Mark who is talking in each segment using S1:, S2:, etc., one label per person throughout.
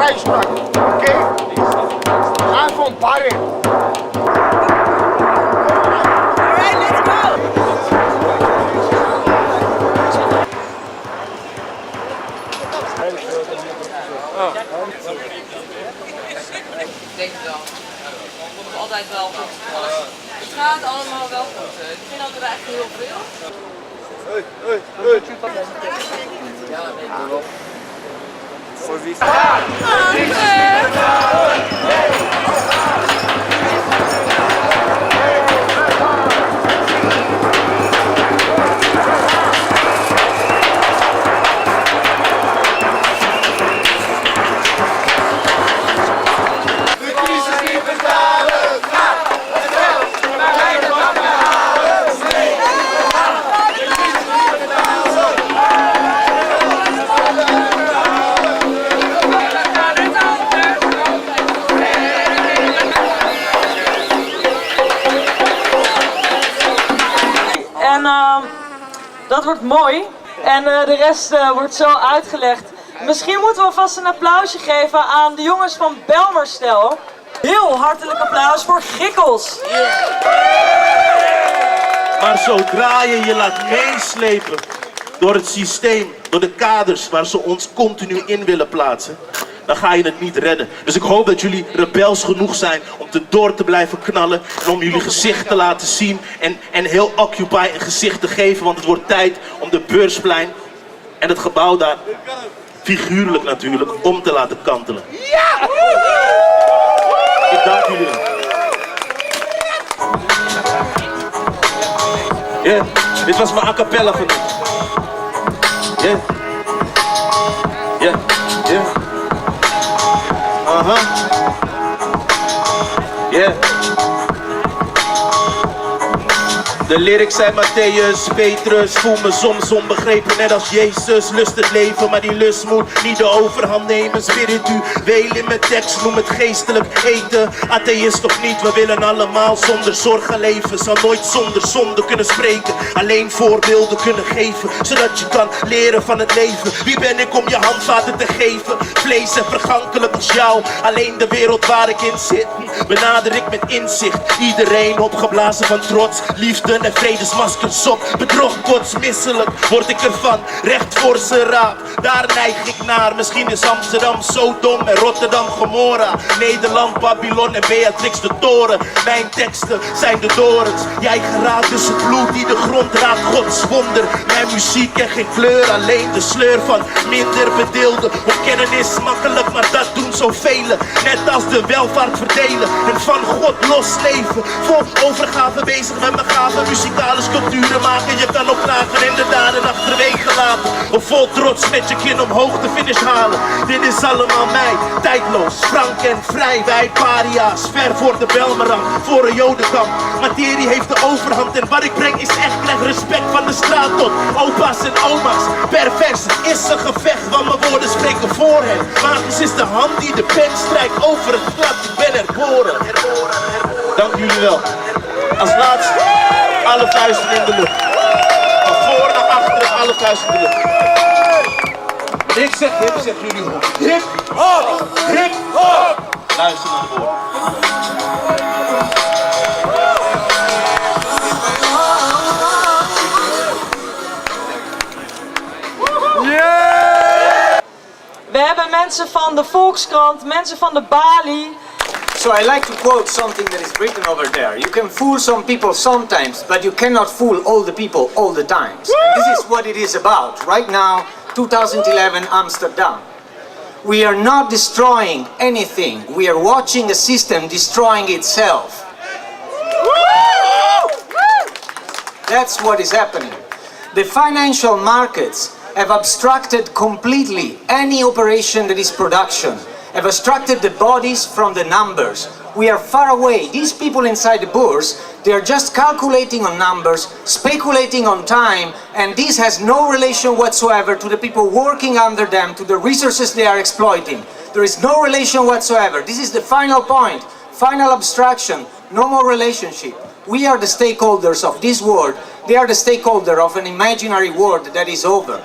S1: rice truck, okay? I'm from Paris.
S2: Alright, let's go!
S3: Denk het wel. Komt het altijd wel goed. Het gaat allemaal wel goed. Ik vind dat er echt heel veel. Ja, dat weet ik wel.
S1: Voor wie?
S4: En dat wordt mooi. En de rest wordt zo uitgelegd. Misschien moeten we alvast een applausje geven aan de jongens van Belmerstel. Heel hartelijk applaus voor Gikkels.
S5: Maar zodra je je laat meeslepen door het systeem, door de kaders waar ze ons continu in willen plaatsen, dan ga je het niet redden. Dus ik hoop dat jullie rebels genoeg zijn om door te blijven knallen en om jullie gezicht te laten zien en heel Occupy een gezicht te geven, want het wordt tijd om de Beursplein en het gebouw daar, figuurlijk natuurlijk, om te laten kantelen. Ja! Ik dank jullie wel. Yeah. Dit was mijn a cappella van Yeah. Yeah. Yeah. Yeah. De lyrics zijn Matthäus, Petrus, voel me soms onbegrepen net als Jezus. Lust het leven, maar die lust moet niet de overhand nemen. Spiritueel in mijn tekst, noem het geestelijk eten. Atheïst of niet, we willen allemaal zonder zorgen leven. Zal nooit zonder zonde kunnen spreken, alleen voorbeelden kunnen geven, zodat je kan leren van het leven. Wie ben ik om je handvaten te geven? Vlees en vergankelijk als jou, alleen de wereld waar ik in zit benader ik met inzicht. Iedereen opgeblazen van trots, liefde en vredesmaskers op. Bedrog, kots, misselijk word ik ervan, recht voor ze raap. Daar neig ik naar, misschien is Amsterdam Sodom en Rotterdam Gomorra. Nederland, Babylon en Beatrix de toren. Mijn teksten zijn de dorens, jij geraadt dus het bloed die de grond raakt. Gods wonder, mijn muziek en geen kleur, alleen de sleur van minder bedeelden. Ontkennen is makkelijk, maar dat doen zoveel. Net als de welvaart verdelen en van God losleven. Vol overgave bezig met mijn gaven, muzikale sculpturen maken. Je kan opdragen en de daden achterwege laten. Of vol trots met je kin omhoog de finish halen. Dit is allemaal mij, tijdloos, frank en vrij. Wij paria's, ver voor de Belmerang, voor een jodenkamp. Materie heeft de overhand en wat ik breng is echt. Krijg respect van de straat tot opa's en oma's. Pervers is een gevecht, want mijn woorden spreken voor hen. Magisch is de hand die de pen strijkt over het blad. Ik ben herboren. Dank jullie wel. Als laatste, alle vuisten in de lucht. Van voor naar achter, alle vuisten in de lucht. Wanneer ik zeg hip, zeggen jullie hop. Hip, hop, hip, hop. Luister naar de woorden.
S4: We hebben mensen van de Volkskrant, mensen van de Bali.
S6: So I like to quote something that is written over there. You can fool some people sometimes, but you cannot fool all the people all the times. And this is what it is about. Right now, 2011 Amsterdam. We are not destroying anything. We are watching a system destroying itself. That's what is happening. The financial markets have abstracted completely any operation that is production, have abstracted the bodies from the numbers. We are far away. These people inside the bourse, they are just calculating on numbers, speculating on time, and this has no relation whatsoever to the people working under them, to the resources they are exploiting. There is no relation whatsoever. This is the final point, final abstraction, no more relationship. We are the stakeholders of this world. They are the stakeholder of an imaginary world that is over.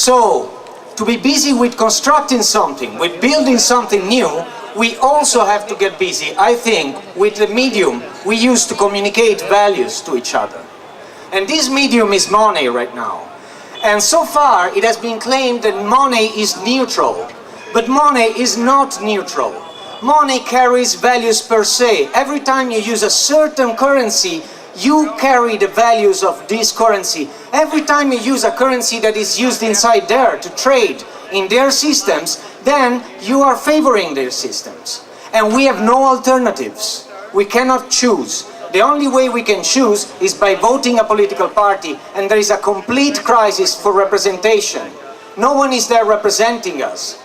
S6: So, to be busy with constructing something, with building something new, we also have to get busy, I think, with the medium we use to communicate values to each other. And this medium is money right now. And so far, it has been claimed that money is neutral. But money is not neutral. Money carries values per se. Every time you use a certain currency, you carry the values of this currency. Every time you use a currency that is used inside there to trade in their systems, then you are favoring their systems. And we have no alternatives. We cannot choose. The only way we can choose is by voting a political party, and there is a complete crisis for representation. No one is there representing us.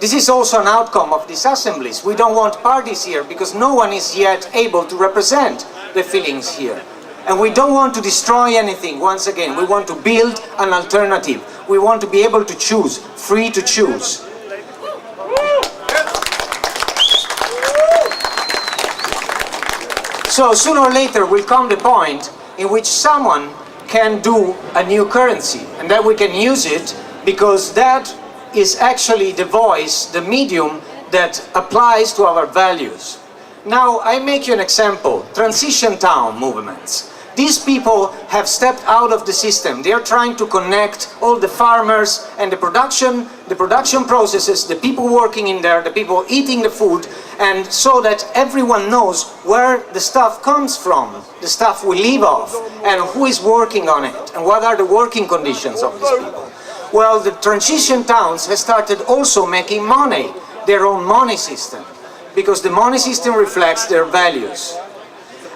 S6: This is also an outcome of these assemblies. We don't want parties here because no one is yet able to represent the feelings here. And we don't want to destroy anything. Once again, we want to build an alternative. We want to be able to choose, free to choose. So sooner or later will come the point in which someone can do a new currency, and that we can use it because that is actually the voice, the medium that applies to our values. Now, I make you an example. Transition town movements. These people have stepped out of the system. They are trying to connect all the farmers and the production processes, the people working in there, the people eating the food, and so that everyone knows where the stuff comes from, the stuff we live off, and who is working on it, and what are the working conditions of these people. Well, the transition towns have started also making money, their own money system, because the money system reflects their values.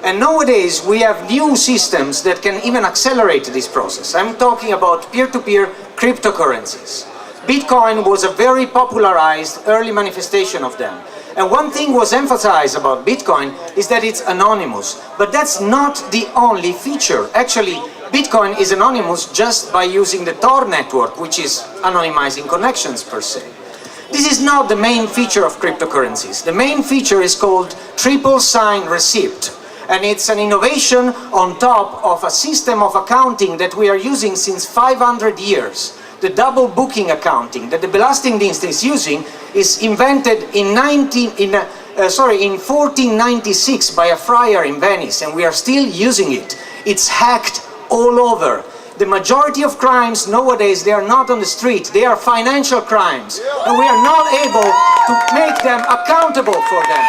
S6: And nowadays we have new systems that can even accelerate this process. I'm talking about peer-to-peer cryptocurrencies. Bitcoin was a very popularized early manifestation of them. And one thing was emphasized about Bitcoin is that it's anonymous. But that's not the only feature. Actually, Bitcoin is anonymous just by using the Tor network, which is anonymizing connections per se. This is not the main feature of cryptocurrencies. The main feature is called triple sign receipt. And it's an innovation on top of a system of accounting that we are using since 500 years. The double booking accounting that the Belastingdienst is using is invented in 1496 by a friar in Venice, and we are still using it. It's hacked all over. The majority of crimes nowadays, they are not on the street, they are financial crimes, and we are not able to make them accountable for them.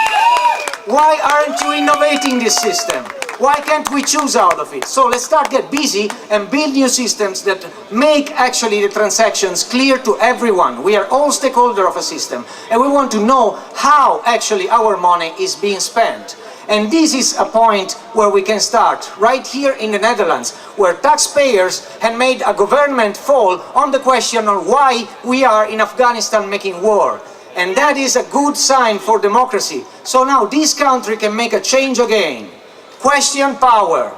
S6: Why aren't you innovating this system? Why can't we choose out of it? So let's start get busy and build new systems that make actually the transactions clear to everyone. We are all stakeholders of a system, and we want to know how actually our money is being spent. And this is a point where we can start, right here in the Netherlands, where taxpayers have made a government fall on the question of why we are in Afghanistan making war. And that is a good sign for democracy. So now this country can make a change again. Question power.